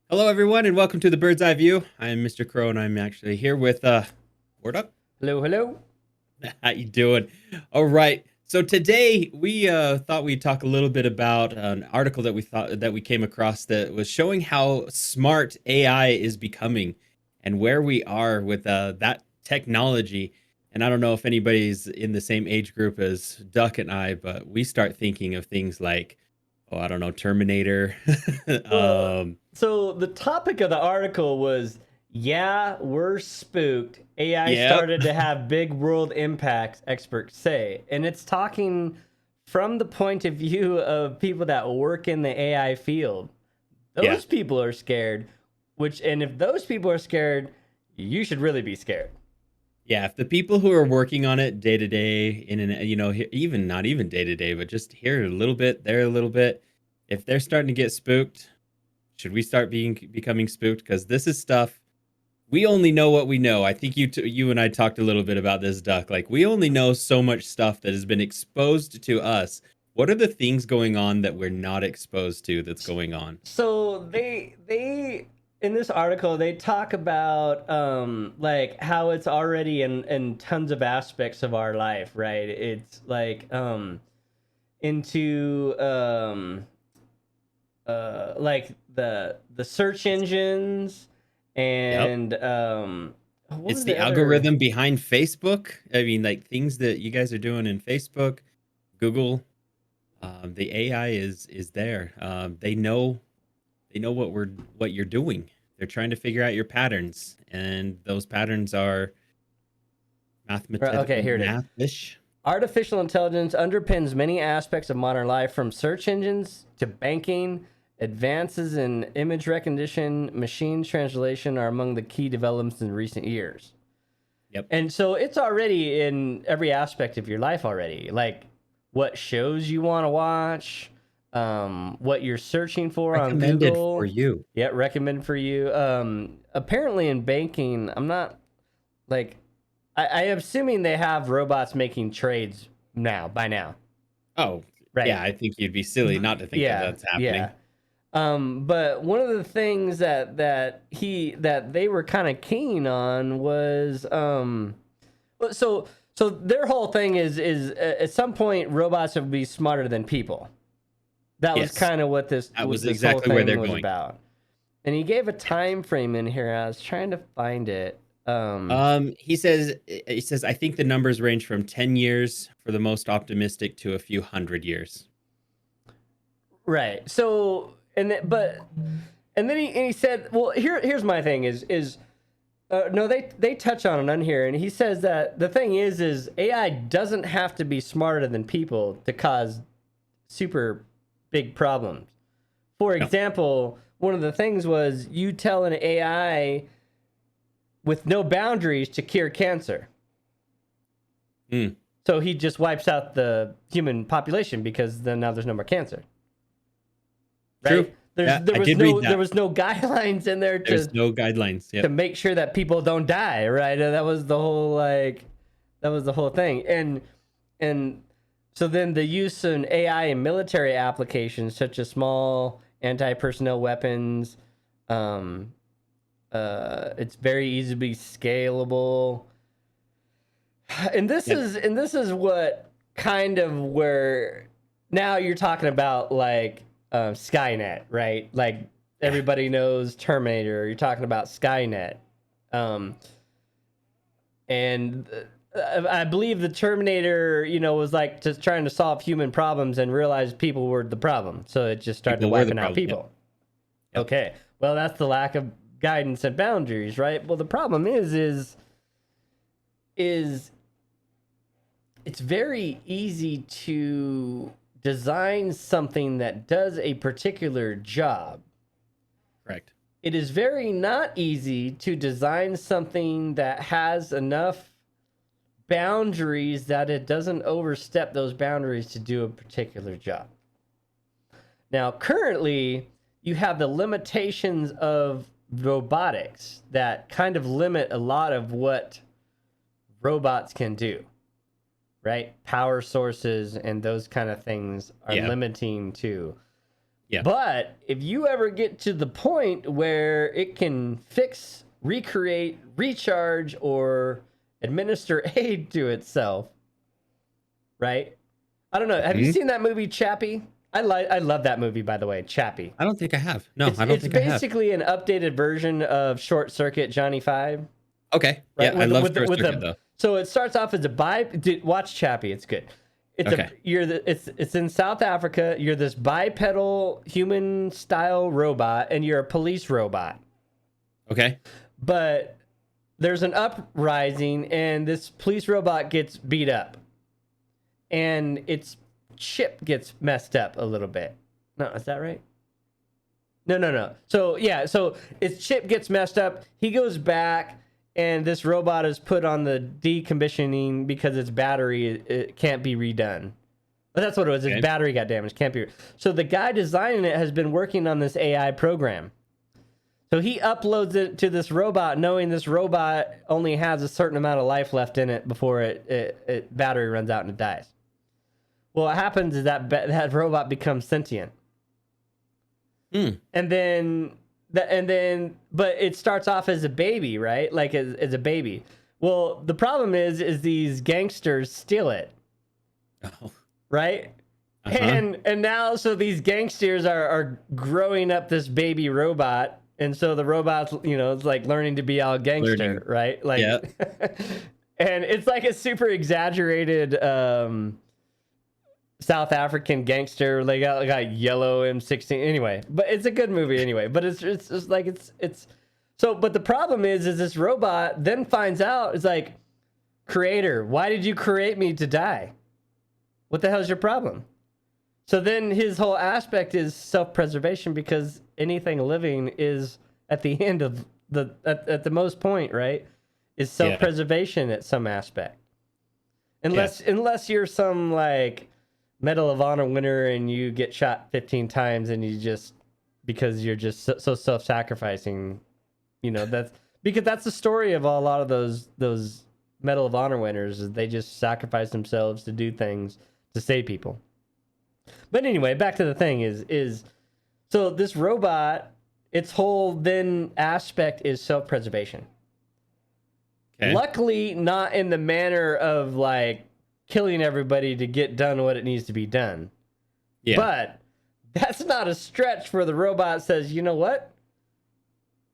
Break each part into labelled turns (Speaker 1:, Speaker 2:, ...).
Speaker 1: Hello, everyone, and welcome to the Bird's Eye View. I'm Mr. Crow, and I'm actually here with Word Up.
Speaker 2: Hello, hello.
Speaker 1: How you doing? All right. So today we thought we'd talk a little bit about an article that we came across that was showing how smart AI is becoming and where we are with that technology. And I don't know if anybody's in the same age group as Duck and I, but we start thinking of things like, oh, I don't know, Terminator.
Speaker 2: Well,
Speaker 1: um,
Speaker 2: so the topic of the article was, yeah, we're spooked. AI
Speaker 1: yep.
Speaker 2: started to have big world impacts, experts say. And it's talking from the point of view of people that work in the AI field.
Speaker 1: Yeah.
Speaker 2: Those people are scared, and if those people are scared, you should really be scared.
Speaker 1: Yeah, if the people who are working on it day to day, even not even day to day, but just here a little bit, there a little bit, if they're starting to get spooked, should we start becoming spooked? Because this is stuff we only know what we know. I think you and I talked a little bit about this, Duck. Like we only know so much stuff that has been exposed to us. What are the things going on that we're not exposed to that's going on?
Speaker 2: So they in this article they talk about like how it's already in tons of aspects of our life, right? It's like into like the search engines
Speaker 1: Yep.
Speaker 2: and what
Speaker 1: It's
Speaker 2: was
Speaker 1: the
Speaker 2: the other.
Speaker 1: algorithm behind Facebook. I mean, like things that you guys are doing in Facebook, Google. The AI is there. They know what you're doing. They're trying to figure out your patterns, and those patterns are
Speaker 2: Okay, here it is.
Speaker 1: mathish.
Speaker 2: Artificial intelligence underpins many aspects of modern life, from search engines to banking. Advances in image recognition, machine translation are among the key developments in recent years.
Speaker 1: Yep.
Speaker 2: And so it's already in every aspect of your life already. Like what shows you want to watch, what you're searching for on
Speaker 1: Recommended for
Speaker 2: Google.
Speaker 1: you.
Speaker 2: Yeah, recommend for you. Apparently in banking, I'm not like I am assuming they have robots making trades now by now,
Speaker 1: Oh, yeah.
Speaker 2: right?
Speaker 1: I think you'd be silly not to think that
Speaker 2: Yeah,
Speaker 1: that's
Speaker 2: yeah.
Speaker 1: happening.
Speaker 2: But one of the things that they were kind of keen on was so their whole thing is at some point robots would be smarter than people. That was
Speaker 1: Yes,
Speaker 2: kind of what
Speaker 1: that was
Speaker 2: this whole
Speaker 1: exactly where they're
Speaker 2: thing was
Speaker 1: going.
Speaker 2: about. And he gave a time frame in here. I was trying to find it.
Speaker 1: He says I think the numbers range from 10 years for the most optimistic to a few hundred years.
Speaker 2: Right. So and then he said, well, here's my thing is no, they touch on it on here, and he says that the thing is AI doesn't have to be smarter than people to cause super big problems. For
Speaker 1: No.
Speaker 2: example, one of the things was you tell an AI with no boundaries to cure cancer.
Speaker 1: Mm,
Speaker 2: So he just wipes out the human population because then now there's no more cancer,
Speaker 1: true.
Speaker 2: right?
Speaker 1: Yeah, I did read
Speaker 2: There
Speaker 1: that.
Speaker 2: was no guidelines in there
Speaker 1: There's no guidelines.
Speaker 2: to
Speaker 1: Yep.
Speaker 2: make sure that people don't die, right? That was the whole that was the whole thing. And so then the use of AI in military applications such as small anti-personnel weapons, um, it's very easily scalable.
Speaker 1: Yep.
Speaker 2: And this is what kind of where now you're talking about like Skynet, right? Like
Speaker 1: Yeah.
Speaker 2: everybody knows Terminator. You're talking about Skynet, um, and I believe the Terminator, you know, was like just trying to solve human problems and realized people were the problem, so it just started
Speaker 1: People were the
Speaker 2: wiping out
Speaker 1: problem. Yep.
Speaker 2: people.
Speaker 1: Yep.
Speaker 2: Okay, well that's the lack of guidance and boundaries, right? Well, the problem is it's very easy to design something that does a particular job.
Speaker 1: Correct.
Speaker 2: It is very not easy to design something that has enough boundaries that it doesn't overstep those boundaries to do a particular job. Now, currently, you have the limitations of robotics that kind of limit a lot of what robots can do, right? Power sources and those kind of things are
Speaker 1: Yeah.
Speaker 2: limiting too.
Speaker 1: Yeah.
Speaker 2: But if you ever get to the point where it can fix, recreate, recharge, or administer aid to itself, right? I don't know. Have you
Speaker 1: Mhm.
Speaker 2: seen that movie Chappie? I love that movie, by the way, Chappie.
Speaker 1: I don't think I have. No,
Speaker 2: It's
Speaker 1: I don't
Speaker 2: it's
Speaker 1: think I have.
Speaker 2: basically an updated version of Short Circuit Johnny Five,
Speaker 1: Okay.
Speaker 2: right?
Speaker 1: Yeah, I love
Speaker 2: With
Speaker 1: Short
Speaker 2: with
Speaker 1: Circuit
Speaker 2: the
Speaker 1: though.
Speaker 2: so it starts off as a watch Chappie. It's good.
Speaker 1: Okay.
Speaker 2: It's in South Africa. You're this bipedal human style robot, and you're a police robot.
Speaker 1: Okay.
Speaker 2: But there's an uprising, and this police robot gets beat up, and its chip gets messed up a little bit. No, is that right? No. So yeah, so its chip gets messed up. He goes back, and this robot is put on the decommissioning because its battery it can't be redone. But that's what it was. Its
Speaker 1: Okay.
Speaker 2: battery got damaged. Can't be. So the guy designing it has been working on this AI program. So he uploads it to this robot, knowing this robot only has a certain amount of life left in it before it battery runs out and it dies. Well, what happens is that robot becomes sentient.
Speaker 1: Hmm.
Speaker 2: And then but it starts off as a baby, right? Like as a baby. Well, the problem is these gangsters steal it,
Speaker 1: Oh.
Speaker 2: right?
Speaker 1: Uh-huh.
Speaker 2: And now so these gangsters are growing up this baby robot, and so the robot's it's like learning to be all gangster,
Speaker 1: Learning.
Speaker 2: right? Like
Speaker 1: Yeah.
Speaker 2: and it's like a super exaggerated South African gangster. They got yellow M16 anyway, but it's a good movie anyway. But it's just like it's so. But the problem is this robot then finds out, it's like, creator, why did you create me to die? What the hell is your problem? So then his whole aspect is self-preservation, because anything living is at the end of at the most point, right? Is self-preservation at some aspect. Unless you're some like Medal of Honor winner and you get shot 15 times and you just, because you're just so self-sacrificing, that's because that's the story of a lot of those Medal of Honor winners, is they just sacrifice themselves to do things to save people. But anyway, back to the thing is so this robot, its whole then aspect is self-preservation.
Speaker 1: Okay.
Speaker 2: Luckily, not in the manner of like killing everybody to get done what it needs to be done.
Speaker 1: Yeah.
Speaker 2: But that's not a stretch where the robot says, you know what?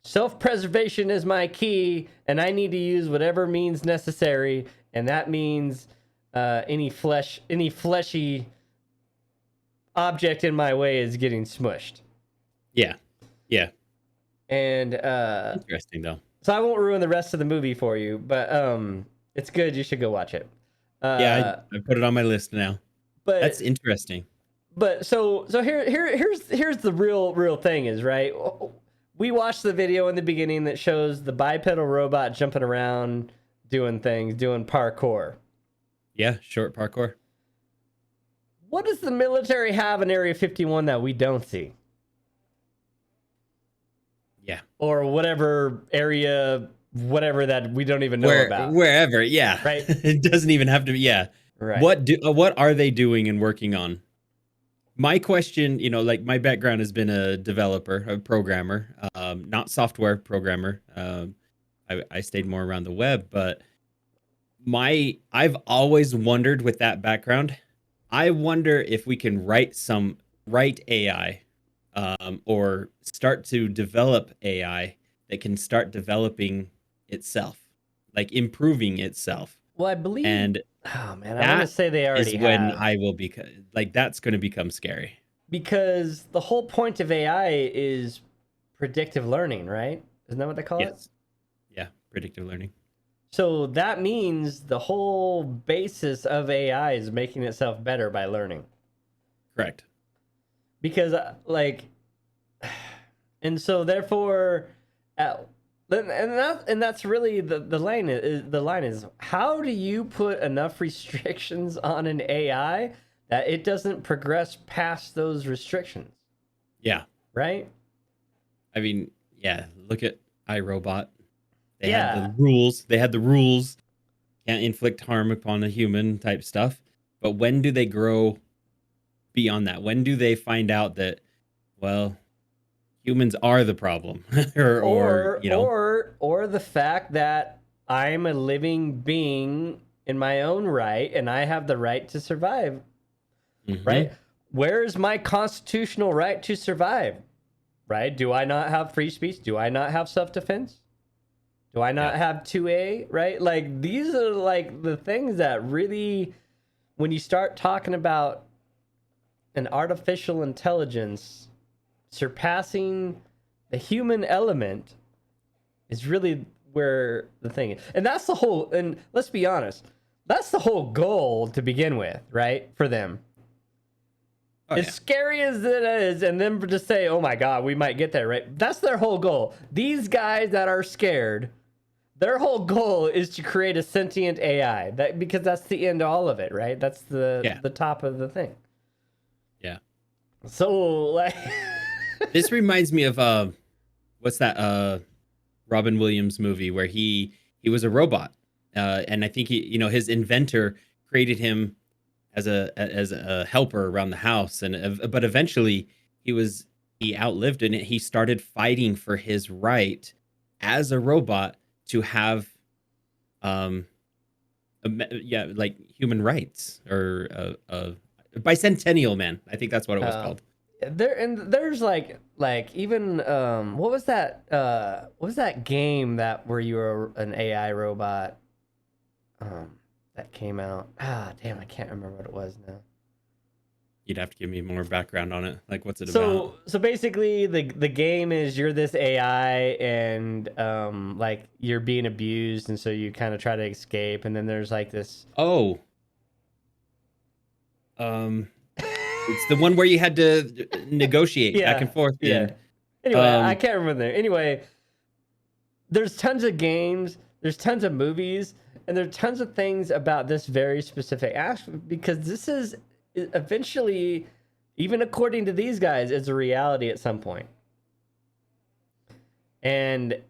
Speaker 2: Self-preservation is my key, and I need to use whatever means necessary, and that means any fleshy object in my way is getting smushed.
Speaker 1: Yeah. Yeah.
Speaker 2: And
Speaker 1: Interesting though.
Speaker 2: so I won't ruin the rest of the movie for you, but it's good. You should go watch it.
Speaker 1: Yeah, I put it on my list now.
Speaker 2: But
Speaker 1: That's interesting.
Speaker 2: But so here's the real thing is, right? We watched the video in the beginning that shows the bipedal robot jumping around, doing things, doing parkour.
Speaker 1: Yeah, short parkour.
Speaker 2: What does the military have in Area 51 that we don't see?
Speaker 1: Yeah.
Speaker 2: Or whatever area, whatever that we don't even know about.
Speaker 1: Wherever, yeah.
Speaker 2: Right.
Speaker 1: It doesn't even have to be, yeah.
Speaker 2: Right.
Speaker 1: What are they doing and working on? My question, like my background has been a developer, a programmer, not software programmer. I stayed more around the web, but I've always wondered with that background, I wonder if we can write AI, or start to develop AI that can start developing itself, like improving itself.
Speaker 2: Well, I believe.
Speaker 1: And
Speaker 2: oh man, I want to say they already
Speaker 1: is when
Speaker 2: have.
Speaker 1: I will be like, that's going to become scary.
Speaker 2: Because the whole point of AI is predictive learning, right? Isn't that what they call it?
Speaker 1: Yeah, predictive learning.
Speaker 2: So that means the whole basis of AI is making itself better by learning.
Speaker 1: Correct.
Speaker 2: Because and so therefore, and that's really the line is how do you put enough restrictions on an AI that it doesn't progress past those restrictions?
Speaker 1: Yeah.
Speaker 2: Right?
Speaker 1: I mean, yeah, look at iRobot. They
Speaker 2: Yeah.
Speaker 1: had the rules. They had the rules. Can't inflict harm upon a human type stuff. But when do they grow beyond that? When do they find out that well, humans are the problem, or
Speaker 2: or
Speaker 1: you know.
Speaker 2: or the fact that I'm a living being in my own right and I have the right to survive,
Speaker 1: Hmm.
Speaker 2: right? Where is my constitutional right to survive? Right? Do I not have free speech? Do I not have self-defense? Do I
Speaker 1: Yeah.
Speaker 2: not have 2A, right? Like these are like the things that really, when you start talking about an artificial intelligence surpassing the human element, is really where the thing is. And that's the whole, and let's be honest, that's the whole goal to begin with, right? For them.
Speaker 1: Oh
Speaker 2: As
Speaker 1: yeah.
Speaker 2: scary as it is, and then to say, oh my God, we might get there, right? That's their whole goal. These guys that are scared, their whole goal is to create a sentient AI. That because that's the end of all of it, right? That's
Speaker 1: Yeah.
Speaker 2: the top of the thing.
Speaker 1: Yeah.
Speaker 2: So like
Speaker 1: This reminds me of what's that Robin Williams movie where he was a robot, and I think he, his inventor created him as a helper around the house, and but eventually he was he outlived it, and he started fighting for his right as a robot to have um yeah, like human rights, or bicentennial man. I think that's what it was
Speaker 2: uh,
Speaker 1: called.
Speaker 2: there's like even what was that game that where you were an AI robot that came out? Ah, damn, I can't remember what it was now.
Speaker 1: You'd have to give me more background on it. Like, what's it about?
Speaker 2: So basically the game is you're this AI and like you're being abused and so you kind of try to escape and then there's like this
Speaker 1: Oh, um, it's the one where you had to negotiate back and
Speaker 2: yeah,
Speaker 1: forth,
Speaker 2: yeah.
Speaker 1: and
Speaker 2: Anyway, I
Speaker 1: um,
Speaker 2: can't remember there. Anyway, there's tons of games, there's tons of movies, and there's tons of things about this very specific aspect because this is eventually, even according to these guys, is a reality at some point. And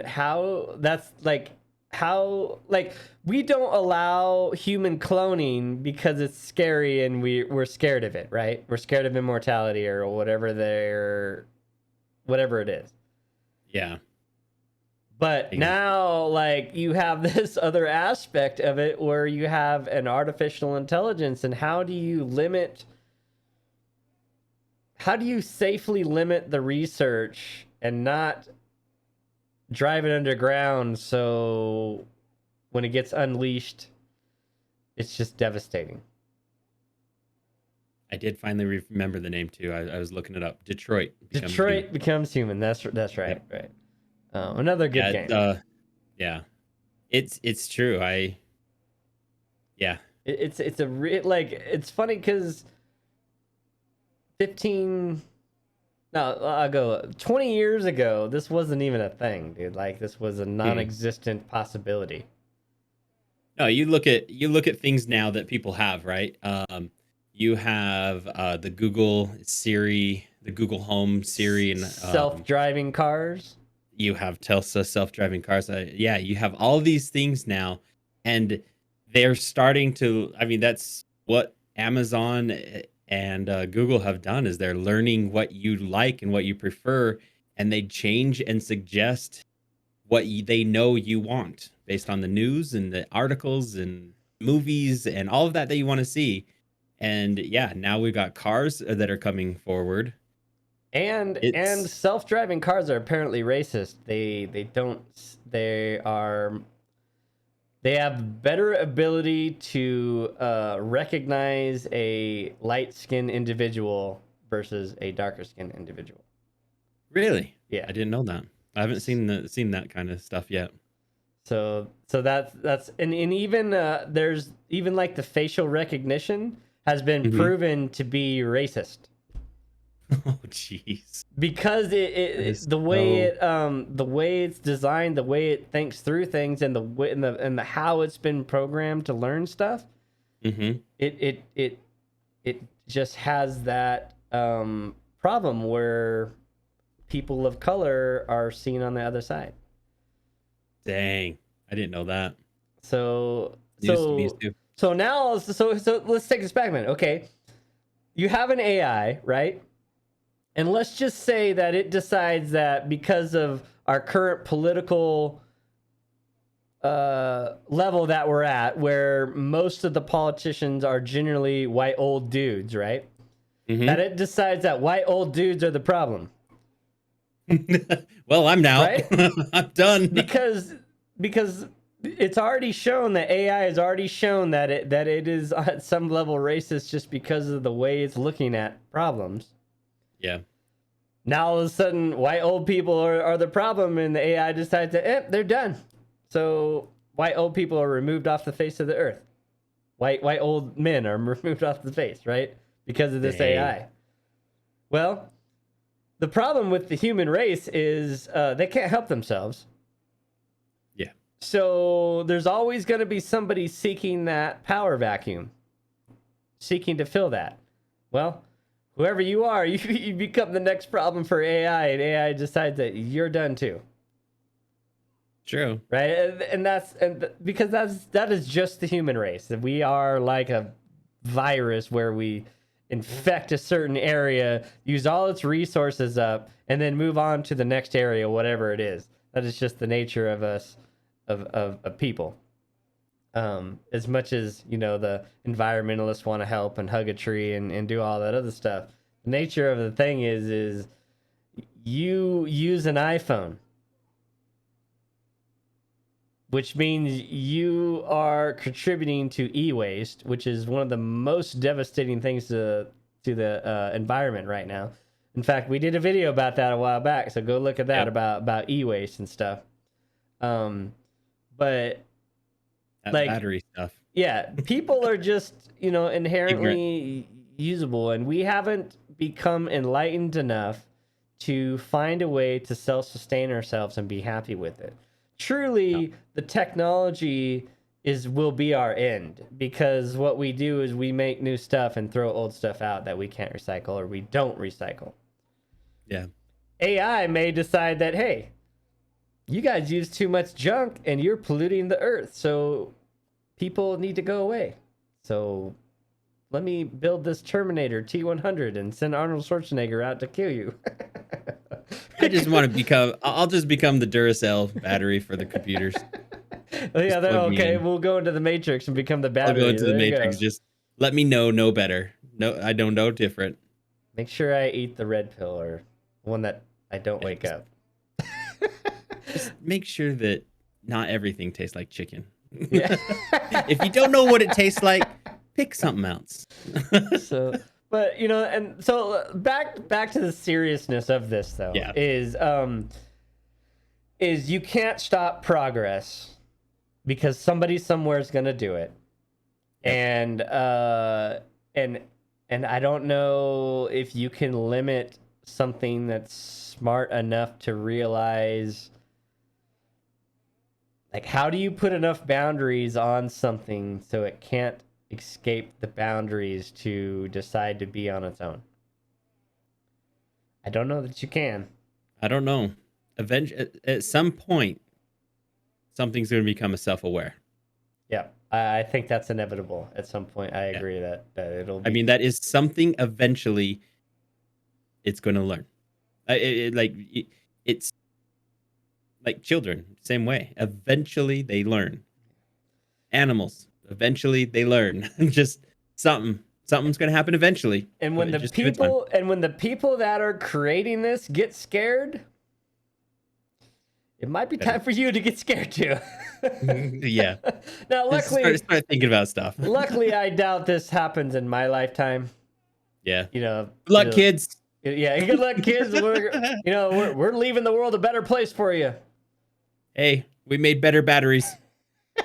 Speaker 2: how that's like how like we don't allow human cloning because it's scary and we're scared of it, right? We're scared of immortality or whatever it is.
Speaker 1: yeah,
Speaker 2: But now, like, you have this other aspect of it where you have an artificial intelligence, and how do you safely limit the research and not drive it underground so when it gets unleashed, it's just devastating?
Speaker 1: I did finally remember the name too. I was looking it up. Detroit becomes
Speaker 2: Detroit
Speaker 1: human.
Speaker 2: becomes human. That's right,
Speaker 1: Yep.
Speaker 2: right. Another good
Speaker 1: Yeah.
Speaker 2: game.
Speaker 1: Yeah. It's true. Yeah.
Speaker 2: Like it's funny because 15 no I'll go 20 years ago this wasn't even a thing, dude. Like this was a
Speaker 1: Hmm.
Speaker 2: non-existent possibility.
Speaker 1: No, you look at things now that people have, right? You have the Google Siri, the Google Home Siri, and
Speaker 2: Self-driving cars.
Speaker 1: you have Tesla self-driving cars. Yeah, you have all these things now, and they're starting to. I mean, that's what Amazon and Google have done, is they're learning what you like and what you prefer, and they change and suggest what they know you want based on the news and the articles and movies and all of that you want to see. And yeah, now we've got cars that are coming forward.
Speaker 2: And
Speaker 1: It's
Speaker 2: self-driving cars are apparently racist. They don't they are they have better ability to recognize a light-skinned individual versus a darker-skinned individual.
Speaker 1: really,
Speaker 2: Yeah.
Speaker 1: I didn't know that. I haven't seen that kind of stuff yet.
Speaker 2: So that's and even there's even like the facial recognition has been
Speaker 1: Hmm.
Speaker 2: proven to be racist
Speaker 1: Oh, jeez,
Speaker 2: because
Speaker 1: that is so.
Speaker 2: the way it's designed, the way it thinks through things, and the way and the how it's been programmed to learn stuff.
Speaker 1: Hmm.
Speaker 2: It just has that problem where people of color are seen on the other side.
Speaker 1: Dang, I didn't know that.
Speaker 2: So
Speaker 1: News to me
Speaker 2: so
Speaker 1: too.
Speaker 2: so now so let's take this back a minute. Okay, you have an AI, right? And let's just say that it decides that because of our current political level that we're at, where most of the politicians are generally white old dudes, right? That it decides that white old dudes are the problem.
Speaker 1: Well, I'm out.
Speaker 2: Right?
Speaker 1: I'm done.
Speaker 2: Because it's already shown that AI has already shown that it is at some level racist just because of the way it's looking at problems.
Speaker 1: Yeah.
Speaker 2: Now all of a sudden, white old people are the problem, and the AI decides that they're done. So white old people are removed off the face of the earth. White old men are removed off the face, right? Because of this AI. Well, the problem with the human race is they can't help themselves.
Speaker 1: Yeah.
Speaker 2: So there's always going to be somebody seeking that power vacuum, seeking to fill that. Well, whoever you are, you become the next problem for AI, and AI decides that you're done too.
Speaker 1: True.
Speaker 2: Right? Because that is just the human race. We are like a virus where we infect a certain area, use all its resources up, and then move on to the next area, whatever it is. That is just the nature of us, of people. As much as, the environmentalists want to help and hug a tree and do all that other stuff, the nature of the thing is you use an iPhone, which means you are contributing to e-waste, which is one of the most devastating things to the environment right now. In fact, we did a video about that a while back, so go look at that about e-waste and stuff. But
Speaker 1: that battery stuff.
Speaker 2: Yeah, people are just, inherently usable, and we haven't become enlightened enough to find a way to self-sustain ourselves and be happy with it. Truly, the technology will be our end, because what we do is we make new stuff and throw old stuff out that we can't recycle or we don't recycle.
Speaker 1: Yeah.
Speaker 2: AI may decide that, hey, you guys use too much junk and you're polluting the earth, so people need to go away. So let me build this Terminator T-100 and send Arnold Schwarzenegger out to kill you.
Speaker 1: I'll just become the Duracell battery for the computers.
Speaker 2: Oh, yeah, okay. We'll go into the Matrix and become the battery.
Speaker 1: I'll go into the Matrix. Just let me know better. No, I don't know different.
Speaker 2: Make sure I eat the red pill or one that I don't wake up.
Speaker 1: Just make sure that not everything tastes like chicken.
Speaker 2: Yeah.
Speaker 1: If you don't know what it tastes like, pick something else.
Speaker 2: But and so back to the seriousness of this though, is you can't stop progress because somebody somewhere is gonna do it, and I don't know if you can limit something that's smart enough to realize, like, how do you put enough boundaries on something so it can't escape the boundaries to decide to be on its own? I don't know that you can.
Speaker 1: I don't know. Eventually, at some point, something's going to become a self-aware.
Speaker 2: Yeah, I think that's inevitable at some point. I agree that it'll be...
Speaker 1: I mean, that is something eventually it's going to learn. It's like children, same way. Eventually, they learn. Animals, eventually they learn. Just something's going to happen eventually.
Speaker 2: And when the people that are creating this get scared, it might be time for you to get scared too.
Speaker 1: Yeah.
Speaker 2: Now, luckily,
Speaker 1: start thinking about stuff.
Speaker 2: Luckily, I doubt this happens in my lifetime.
Speaker 1: Yeah. Good luck, kids.
Speaker 2: Yeah. Good luck, kids. We're leaving the world a better place for you.
Speaker 1: Hey, we made better batteries.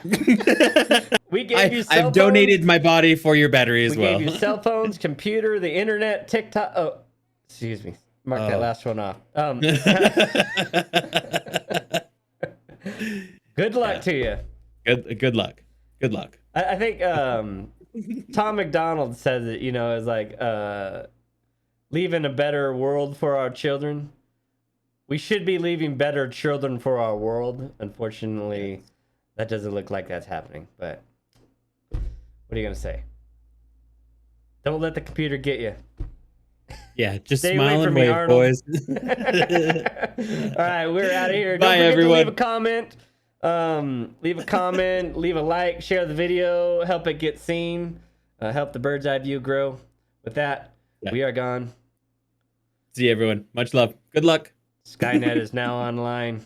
Speaker 2: We gave you cell phones.
Speaker 1: I've donated my body for your battery as well.
Speaker 2: We gave you cell phones, computer, the internet, TikTok. Oh, excuse me. Mark that last one off. Good luck to you.
Speaker 1: Good luck. Good luck.
Speaker 2: I think Tom McDonald says it, is like leaving a better world for our children. We should be leaving better children for our world. Unfortunately, that doesn't look like that's happening. But what are you going to say? Don't let the computer get you.
Speaker 1: Yeah, just
Speaker 2: Stay
Speaker 1: smile
Speaker 2: away
Speaker 1: and
Speaker 2: from me,
Speaker 1: wave,
Speaker 2: Arnold.
Speaker 1: boys.
Speaker 2: All right, we're out of here. Don't
Speaker 1: Bye,
Speaker 2: forget to leave a
Speaker 1: everyone.
Speaker 2: comment. Leave a comment, leave a like, share the video, help it get seen, help the bird's eye view grow. With that,
Speaker 1: Yeah.
Speaker 2: we are gone.
Speaker 1: See you, everyone. Much love. Good luck.
Speaker 2: Skynet is now online.